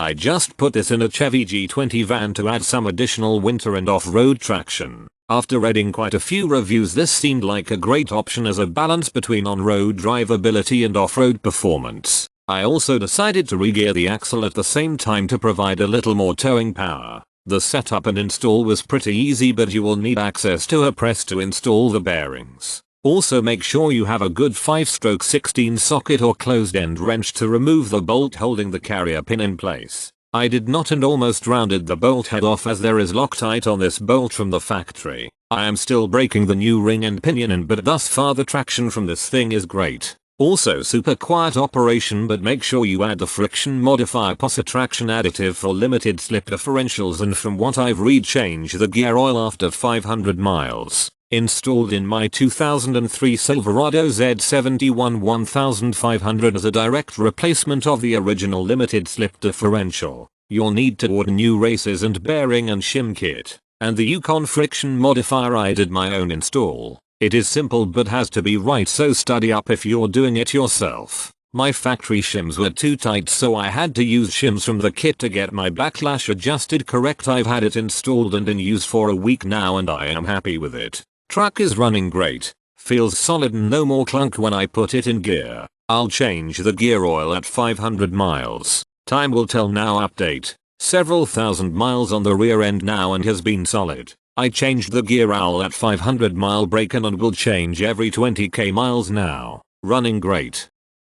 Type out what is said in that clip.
I just put this in a Chevy G20 van to add some additional winter and off-road traction. After reading quite a few reviews, this seemed like a great option as a balance between on-road drivability and off-road performance. I also decided to re-gear the axle at the same time to provide a little more towing power. The setup and install was pretty easy, but you will need access to a press to install the bearings. Also make sure you have a good 5-stroke 16 socket or closed end wrench to remove the bolt holding the carrier pin in place. I did not and almost rounded the bolt head off as there is Loctite on this bolt from the factory. I am still breaking the new ring and pinion in, but thus far the traction from this thing is great. Also super quiet operation, but make sure you add the friction modifier Positraction additive for limited slip differentials, and from what I've read, change the gear oil after 500 miles. Installed in my 2003 Silverado Z71 1500 as a direct replacement of the original limited slip differential. You'll need to order new races and bearing and shim kit. And the Yukon friction modifier, I did my own install. It is simple but has to be right, so study up if you're doing it yourself. My factory shims were too tight, so I had to use shims from the kit to get my backlash adjusted correct. I've had it installed and in use for a week now and I am happy with it. Truck is running great, feels solid and no more clunk when I put it in gear. I'll change the gear oil at 500 miles. Time will tell now. Update. Several thousand miles on the rear end now and has been solid. I changed the gear oil at 500 mile break in and will change every 20k miles now. Running great.